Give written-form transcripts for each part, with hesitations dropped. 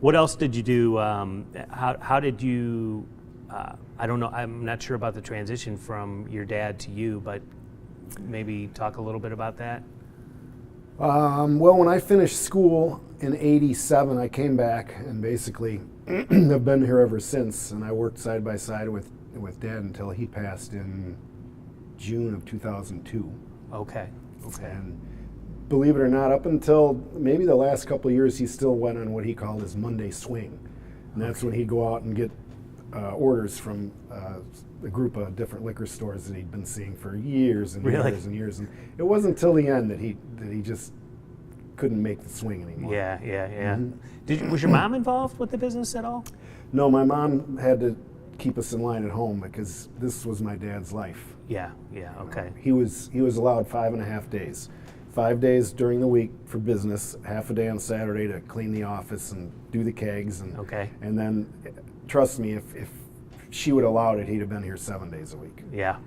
What else did you do? How did you? I don't know. I'm not sure about the transition from your dad to you, but maybe talk a little bit about that. Well, when I finished school in '87, I came back and basically have been here ever since. And I worked side by side with Dad until he passed in June of 2002. Okay. And believe it or not, up until maybe the last couple of years, he still went on what he called his Monday swing. And that's when he'd go out and get orders from a group of different liquor stores that he'd been seeing for years and years and years. And it wasn't until the end that he just couldn't make the swing anymore. Yeah. Mm-hmm. Was your mom involved with the business at all? No, my mom had to keep us in line at home because this was my dad's life. Yeah, okay. He was allowed 5.5 days. 5 days during the week for business, half a day on Saturday to clean the office and do the kegs. And then, trust me, if she would have allowed it, he'd have been here 7 days a week. Yeah,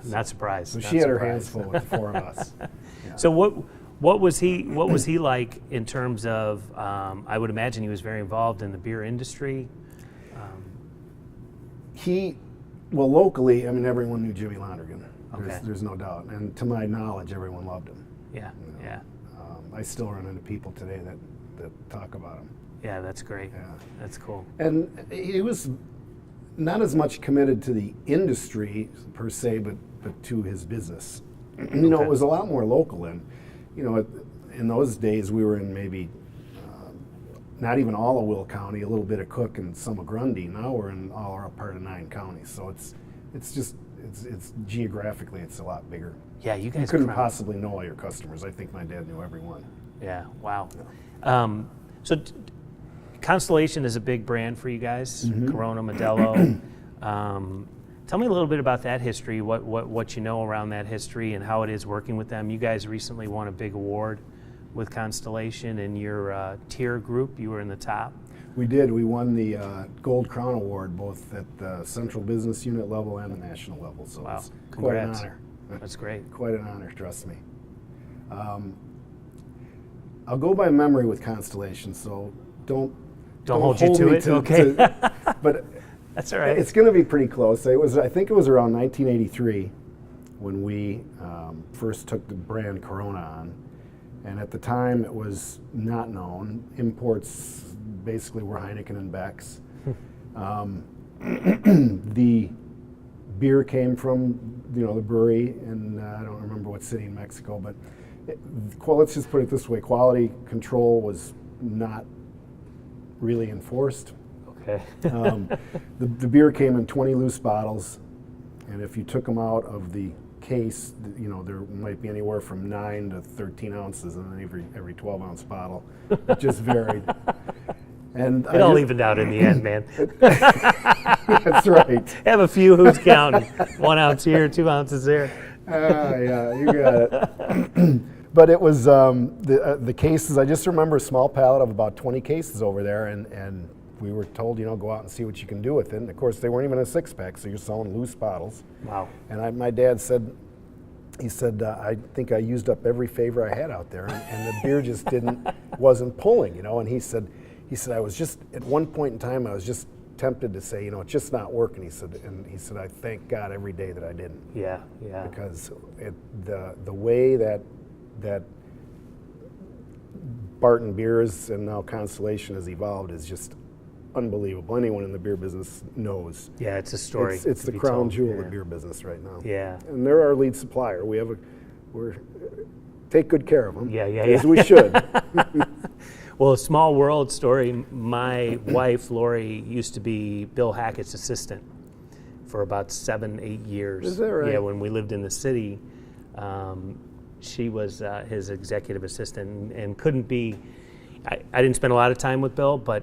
not surprised. So she had her hands full with the four of us. Yeah. So what was he like in terms of? I would imagine he was very involved in the beer industry. Well, locally, I mean, everyone knew Jimmy Londergon. Okay. There's no doubt, and to my knowledge, everyone loved him. Yeah. I still run into people today that talk about him. Yeah, that's great. Yeah. That's cool. And he was not as much committed to the industry per se, but to his business. It was a lot more local. And, in those days, we were in maybe not even all of Will County, a little bit of Cook and some of Grundy. Now we're in all our part of 9 counties. So it's geographically, it's a lot bigger. Yeah, you guys couldn't possibly know all your customers. I think my dad knew everyone. Yeah, wow. Yeah. So Constellation is a big brand for you guys, mm-hmm. Corona, Modelo. Tell me a little bit about that history, what you know around that history and how it is working with them. You guys recently won a big award with Constellation in your tier group. You were in the top. We did. We won the Gold Crown Award both at the Central Business Unit level and the national level. So wow. It's quite an honor. That's great. Quite an honor, trust me. I'll go by memory with Constellation, so don't hold you to it. Okay. But that's all right. It's going to be pretty close. I think it was around 1983 when we first took the brand Corona on, and at the time it was not known. Imports basically were Heineken and Beck's. The beer came from the brewery, and I don't remember what city in Mexico, but let's just put it this way: quality control was not really enforced. Okay. The beer came in 20 loose bottles, and if you took them out of the case, there might be anywhere from 9 to 13 ounces in every 12-ounce bottle. It just varied. And it all evened out in the end, man. That's right. Have a few, who's counting? 1 ounce here, 2 ounces there. Yeah, you got it. But it was the cases. I just remember a small pallet of about 20 cases over there, and we were told, go out and see what you can do with it. And of course, they weren't even a 6-pack, so you're selling loose bottles. Wow. And my dad said, I think I used up every favor I had out there, and the beer just wasn't pulling, and he said, I was just, at one point in time, I was just tempted to say, it's just not working. He said, I thank God every day that I didn't. Yeah. Because the way that Barton Beers and now Constellation has evolved is just unbelievable. Anyone in the beer business knows. Yeah, it's a story. It's the crown jewel of the beer business right now. Yeah. And they're our lead supplier. We're take good care of them. Yeah. As we should. Well, a small world story. My wife, Lori, used to be Bill Hackett's assistant for about 7-8 years. Is that right? Yeah, when we lived in the city, she was his executive assistant, and couldn't be. I didn't spend a lot of time with Bill, but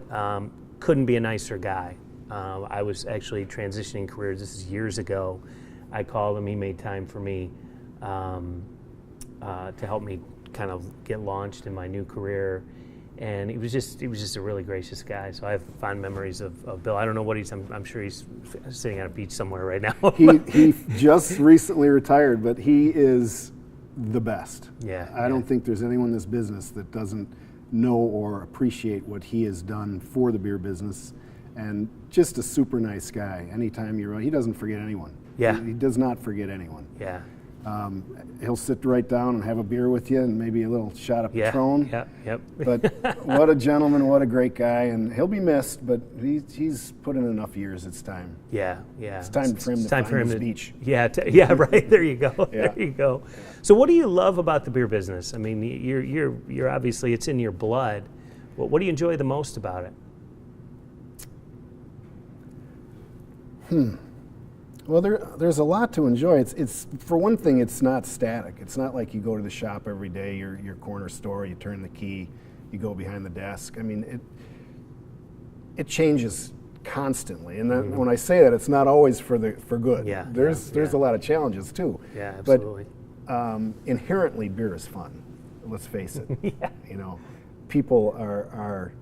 couldn't be a nicer guy. I was actually transitioning careers. This is years ago. I called him. He made time for me to help me kind of get launched in my new career. And he was just a really gracious guy. So I have fond memories of Bill. I don't know what I'm sure he's sitting on a beach somewhere right now. he just recently retired, but he is the best. Yeah. I don't think there's anyone in this business that doesn't know or appreciate what he has done for the beer business, and just a super nice guy. Anytime you're around, he doesn't forget anyone. Yeah. He does not forget anyone. Yeah. He'll sit right down and have a beer with you and maybe a little shot of Patron. Yeah. Yep. But what a gentleman, what a great guy, and he'll be missed, but he's put in enough years, it's time. Yeah. It's time for him to find his beach. Yeah. Yeah. Right. There you go. Yeah. There you go. So, what do you love about the beer business? I mean, you're obviously, it's in your blood. What do you enjoy the most about it? Well, there's a lot to enjoy. It's for one thing, it's not static. It's not like you go to the shop every day, your corner store, you turn the key, you go behind the desk. I mean, it changes constantly. And then when I say that, it's not always for good. Yeah. There's a lot of challenges too. Yeah, absolutely. But inherently, beer is fun. Let's face it. Yeah. You know, people are.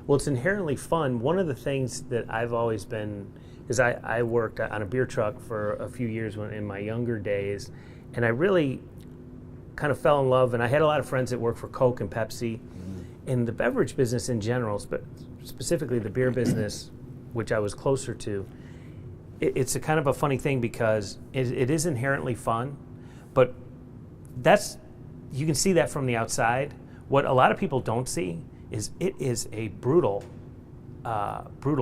Well, it's inherently fun. One of the things that I've always been, is I worked on a beer truck for a few years in my younger days, and I really kind of fell in love, and I had a lot of friends that worked for Coke and Pepsi. In the beverage business in general, specifically the beer business, which I was closer to, it's a kind of a funny thing because it is inherently fun, but you can see that from the outside. What a lot of people don't see is it is a brutal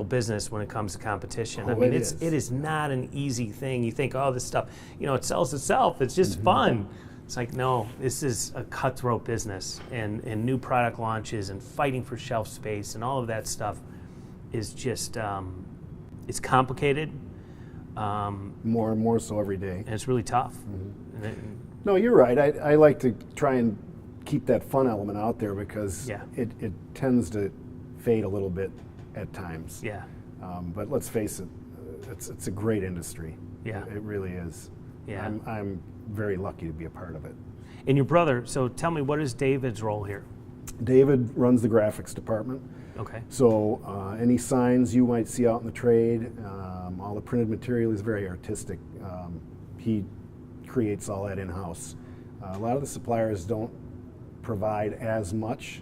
business when it comes to competition. I mean, it is not an easy thing. You think, oh, this stuff, it sells itself. It's just fun. It's like, no, this is a cutthroat business, and new product launches and fighting for shelf space and all of that stuff is just, it's complicated. More and more so every day. And it's really tough. No, you're right. I like to try and keep that fun element out there because it tends to fade a little bit at times. Yeah. But let's face it, it's a great industry. Yeah. It really is. Yeah. I'm very lucky to be a part of it. And your brother, so tell me, what is David's role here? David runs the graphics department. Okay. So any signs you might see out in the trade, all the printed material is very artistic. He creates all that in-house. A lot of the suppliers don't provide as much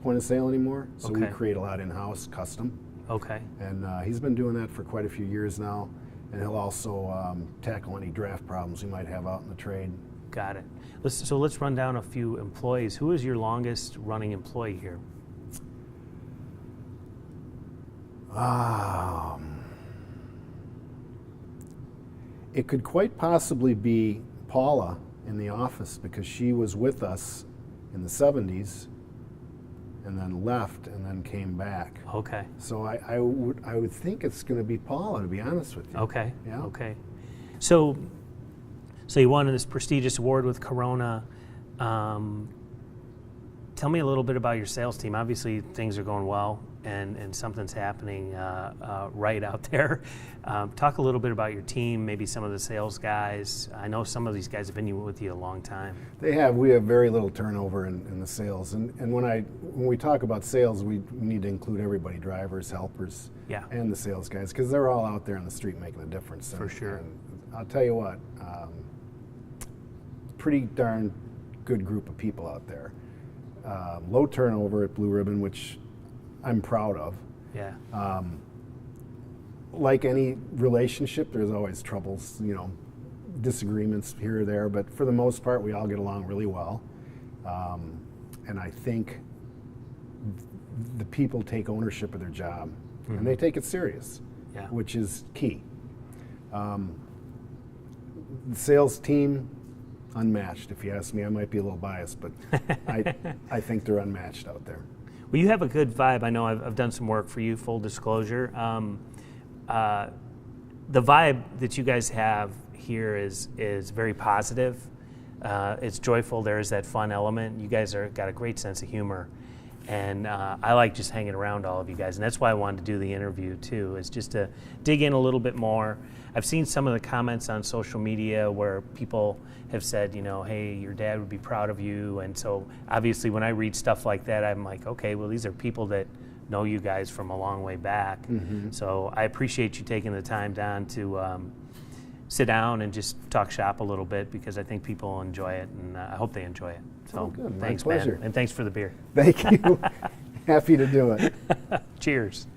point of sale anymore, so we create a lot in-house, custom. Okay. And he's been doing that for quite a few years now, and he'll also tackle any draft problems we might have out in the trade. Got it. So let's run down a few employees. Who is your longest running employee here? It could quite possibly be Paula in the office because she was with us in the 70s and then left and then came back. Okay. So I would think it's going to be Paula, to be honest with you. Okay. Yeah. Okay. So you won this prestigious award with Corona. Tell me a little bit about your sales team. Obviously, things are going well, and something's happening right out there. Talk a little bit about your team, maybe some of the sales guys. I know some of these guys have been with you a long time. They have. We have very little turnover in the sales. And when we talk about sales, we need to include everybody, drivers, helpers, and the sales guys, because they're all out there on the street making a difference. For sure. And I'll tell you what, pretty darn good group of people out there. Low turnover at Blue Ribbon, which I'm proud of. Yeah. Like any relationship, there's always troubles, disagreements here or there, but for the most part, we all get along really well. And I think the people take ownership of their job, and they take it serious, which is key. The sales team, unmatched. If you ask me, I might be a little biased, but I think they're unmatched out there. Well, you have a good vibe. I know I've done some work for you, full disclosure. The vibe that you guys have here is very positive. It's joyful. There is that fun element. You guys got a great sense of humor. And I like just hanging around all of you guys. And that's why I wanted to do the interview, too, is just to dig in a little bit more. I've seen some of the comments on social media where people have said, hey, your dad would be proud of you. And so obviously when I read stuff like that, I'm like, okay, well, these are people that know you guys from a long way back. So I appreciate you taking the time down to sit down and just talk shop a little bit, because I think people will enjoy it, and I hope they enjoy it. So good. My thanks, pleasure. man, and thanks for the beer. Thank you. Happy to do it. Cheers.